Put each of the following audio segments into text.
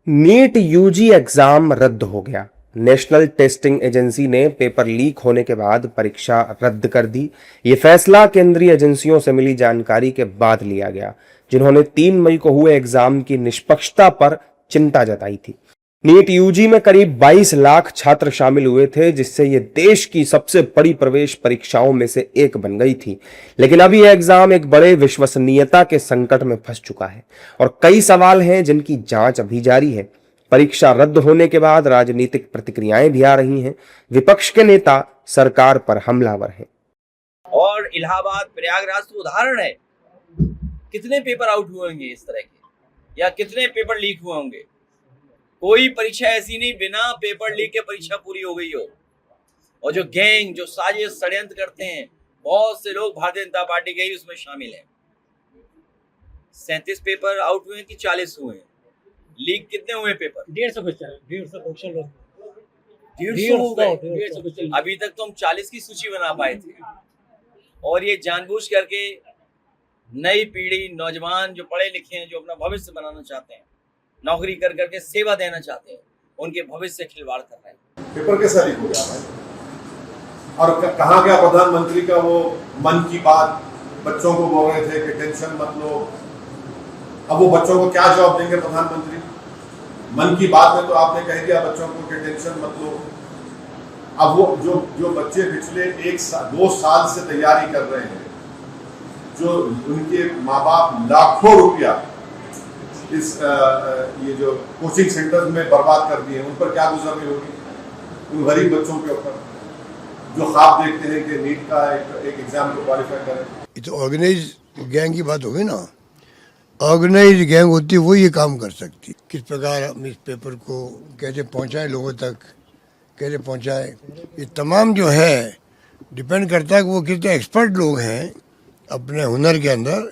NEET UG exam रद्द हो गया। नेशनल टेस्टिंग एजेंसी ने पेपर लीक होने के बाद परीक्षा रद्द कर दी। ये फैसला केंद्रीय एजेंसियों से मिली जानकारी के बाद लिया गया, जिन्होंने 3 मई को हुए एग्जाम की निष्पक्षता पर चिंता जताई थी। नीट यूजी में करीब 22 लाख छात्र शामिल हुए थे, जिससे ये देश की सबसे बड़ी प्रवेश परीक्षाओं में से एक बन गई थी। लेकिन अब यह एग्जाम एक बड़े विश्वसनीयता के संकट में फंस चुका है और कई सवाल हैं जिनकी जांच अभी जारी है। परीक्षा रद्द होने के बाद राजनीतिक प्रतिक्रियाएं भी आ रही हैं। विपक्ष के नेता सरकार पर हमलावर हैं। और इलाहाबाद प्रयागराज तो उदाहरण है, कितने पेपर आउट हुए होंगे इस तरह के, या कितने पेपर लीक हुए होंगे। कोई परीक्षा ऐसी नहीं बिना पेपर लीक के परीक्षा पूरी हो गई हो। और जो गैंग, जो साजिश षड्यंत्र करते हैं, बहुत से लोग भारतीय जनता पार्टी के ही उसमें शामिल हैं। 37 पेपर आउट हुए हैं कि 40 हुए हैं? लीक कितने हुए पेपर? 150 क्वेश्चन 150 क्वेश्चन 150 हो गए। अभी तक तो हम 40 की सूची बना पाए थे। और ये जानबूझ करके नई पीढ़ी, नौजवान जो पढ़े लिखे हैं, जो अपना भविष्य बनाना चाहते हैं, नौकरी कर करके सेवा देना चाहते हैं, उनके भविष्य से खिलवाड़ कर रहे हैं। पेपर कैसा लीक हो गया है? और कहाँ गया प्रधानमंत्री का वो मन की बात? बच्चों को बोल रहे थे कि टेंशन मत लो। अब वो बच्चों को क्या जवाब देंगे प्रधानमंत्री? मन की बात में तो आपने कह दिया बच्चों को कि टेंशन मत लो। अब वो जो बच्चे पिछले 2 साल से तैयारी कर रहे हैं, जो उनके माँ बाप लाखों रुपया इस ये जो कोचिंग सेंटर्स में बर्बाद कर दिए, उन पर क्या गुजरनी होगी? उन गरीब बच्चों के ऊपर जो ख्वाब देखते हैं कि नीट का एक एग्जाम को क्वालिफाई करें। ये तो ऑर्गेनाइज गैंग की बात होगी ना। ऑर्गेनाइज गैंग होती वो ये काम कर सकती। किस प्रकार हम इस पेपर को कैसे पहुंचाएं लोगों तक, कैसे पहुंचाएं, ये तमाम जो है डिपेंड करता है कि वो कितने एक्सपर्ट लोग हैं अपने हुनर के अंदर,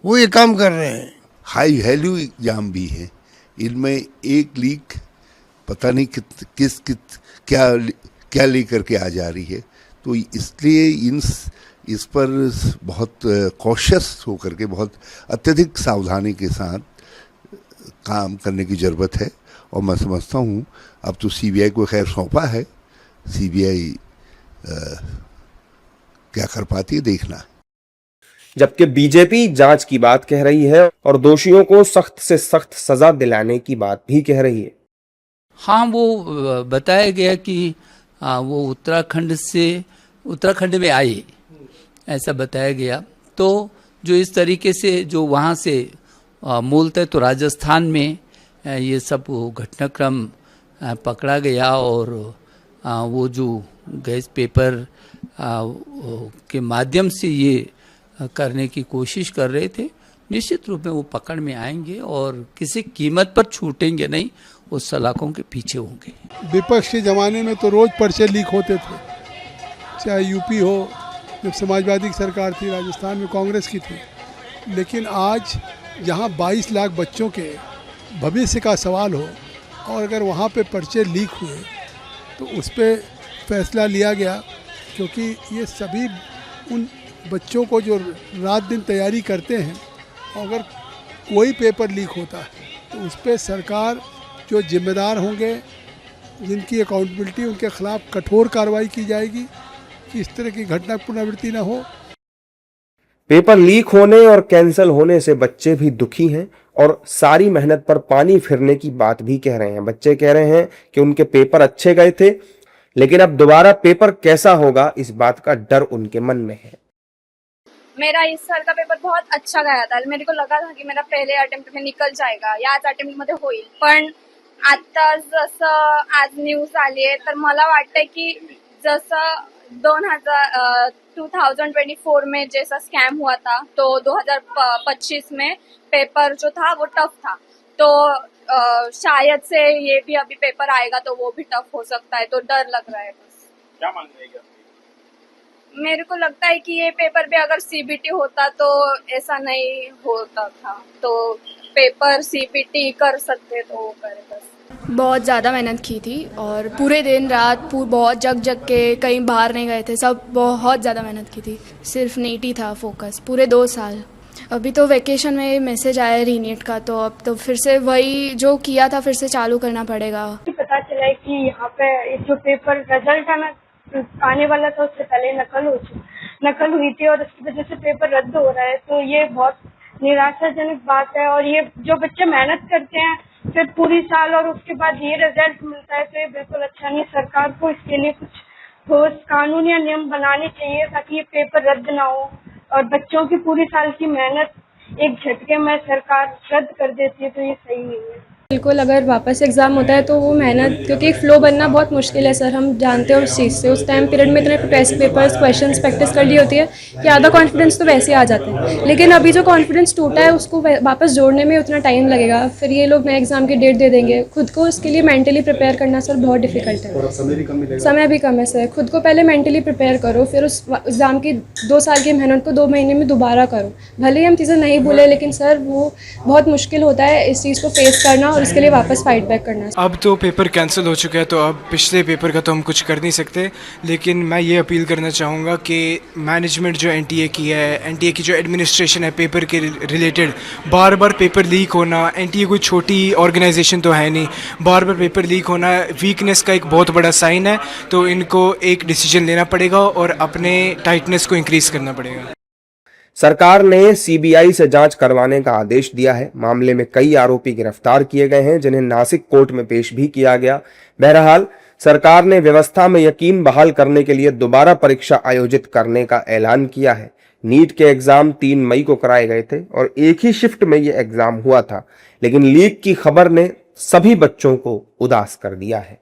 वो ये काम कर रहे हैं। हाई वैल्यू एग्जाम भी है, इनमें एक लीक पता नहीं क्या लेकर के आ जा रही है। तो इसलिए इस पर बहुत कॉशियस होकर के, बहुत अत्यधिक सावधानी के साथ काम करने की ज़रूरत है। और मैं समझता हूँ अब तो सीबीआई को खैर सौंपा है, सीबीआई क्या कर पाती है देखना है। जबकि बीजेपी जांच की बात कह रही है और दोषियों को सख्त से सख्त सजा दिलाने की बात भी कह रही है। हाँ, वो बताया गया कि वो उत्तराखंड में आए, ऐसा बताया गया। तो जो इस तरीके से जो वहाँ से मूलतः तो राजस्थान में ये सब घटनाक्रम पकड़ा गया और वो जो गैस पेपर के माध्यम से ये करने की कोशिश कर रहे थे, निश्चित रूप में वो पकड़ में आएंगे और किसी कीमत पर छूटेंगे नहीं, उस सलाखों के पीछे होंगे। विपक्ष के ज़माने में तो रोज़ पर्चे लीक होते थे, चाहे यूपी हो, जब समाजवादी की सरकार थी, राजस्थान में कांग्रेस की थी। लेकिन आज जहाँ 22 लाख बच्चों के भविष्य का सवाल हो और अगर वहाँ पे पर्चे लीक हुए तो उस पर फैसला लिया गया, क्योंकि ये सभी उन बच्चों को जो रात दिन तैयारी करते हैं, अगर कोई पेपर लीक होता है तो उस पर सरकार जो जिम्मेदार होंगे, जिनकी अकाउंटेबिलिटी, उनके खिलाफ कठोर कार्रवाई की जाएगी कि इस तरह की घटना पुनरावृत्ति न हो। पेपर लीक होने और कैंसिल होने से बच्चे भी दुखी हैं और सारी मेहनत पर पानी फिरने की बात भी कह रहे हैं। बच्चे कह रहे हैं कि उनके पेपर अच्छे गए थे, लेकिन अब दोबारा पेपर कैसा होगा, इस बात का डर उनके मन में है। मेरा इस साल का पेपर बहुत अच्छा गया था। मेरे को लगा था की मेरा पहिले अटेम्प्ट में निकल जाएगा, याच अटेम्प्ट मध्ये होईल, पण आता जसं आज न्यूज आली आहे तर मला वाटतंय की जसं 2024 में जैसा स्कैम हुआ था, तो 2025 में पेपर जो था वो टफ था। तो शायद से ये भी अभी पेपर आएगा तो वो भी टफ हो सकता है, तो डर लग रहा है। बस क्या मान रहे हैं? मेरे को लगता है कि ये पेपर भी अगर सीबीटी होता तो ऐसा नहीं होता था, तो पेपर सीबीटी कर सकते तो वो करे। बस बहुत ज़्यादा मेहनत की थी और पूरे दिन रात बहुत जग के, कहीं बाहर नहीं गए थे, सब बहुत ज़्यादा मेहनत की थी। सिर्फ नीट ही था फोकस पूरे 2 साल। अभी तो वैकेशन में मैसेज आया रीनीट का, तो अब तो फिर से वही जो किया था फिर से चालू करना पड़ेगा। पता चला है कि यहाँ पे जो पेपर रिजल्ट है ना आने वाला था उससे पहले नकल हुई थी और उसकी वजह से पेपर रद्द हो रहा है। तो ये बहुत निराशाजनक बात है और ये जो बच्चे मेहनत करते हैं फिर पूरी साल और उसके बाद ये रिजल्ट मिलता है तो ये बिल्कुल अच्छा नहीं। सरकार को इसके लिए कुछ ठोस कानून या नियम बनाने चाहिए ताकि ये पेपर रद्द ना हो और बच्चों की पूरी साल की मेहनत एक झटके में सरकार रद्द कर देती है तो ये सही नहीं है। बिल्कुल, अगर वापस एग्ज़ाम होता है तो वो मेहनत, क्योंकि एक फ़्लो बनना बहुत मुश्किल है सर, हम जानते हैं उस चीज़ से। उस टाइम पीरियड में इतने टेस्ट पेपर्स क्वेश्चंस प्रैक्टिस कर ली होती है कि आधा कॉन्फिडेंस तो वैसे आ जाता है, लेकिन अभी जो कॉन्फिडेंस टूटा है उसको वापस जोड़ने में उतना टाइम लगेगा। फिर ये लोग नए एग्ज़ाम की डेट दे देंगे। खुद को इसके लिए मेंटली प्रिपेयर करना सर बहुत डिफिकल्ट है। समय भी कम है सर। खुद को पहले मेंटली प्रिपेयर करो, फिर उस एग्ज़ाम की 2 साल की मेहनत को 2 महीने में दोबारा करो। भले ही हम चीज़ें नहीं भूले, लेकिन सर वो बहुत मुश्किल होता है इस चीज़ को फेस करना और इसके लिए वापस फाइट बैक करना। अब तो पेपर कैंसिल हो चुका है तो अब पिछले पेपर का तो हम कुछ कर नहीं सकते, लेकिन मैं ये अपील करना चाहूँगा कि मैनेजमेंट जो एनटीए की है, एनटीए की जो एडमिनिस्ट्रेशन है पेपर के रिलेटेड, बार बार पेपर लीक होना, एनटीए कोई छोटी ऑर्गेनाइजेशन तो है नहीं, बार बार पेपर लीक होना वीकनेस का एक बहुत बड़ा साइन है। तो इनको एक डिसीजन लेना पड़ेगा और अपने टाइटनेस को इंक्रीज़ करना पड़ेगा। सरकार ने सीबीआई से जांच करवाने का आदेश दिया है। मामले में कई आरोपी गिरफ्तार किए गए हैं जिन्हें नासिक कोर्ट में पेश भी किया गया। बहरहाल सरकार ने व्यवस्था में यकीन बहाल करने के लिए दोबारा परीक्षा आयोजित करने का ऐलान किया है। नीट के एग्जाम 3 मई को कराए गए थे और एक ही शिफ्ट में यह एग्जाम हुआ था, लेकिन लीक की खबर ने सभी बच्चों को उदास कर दिया है।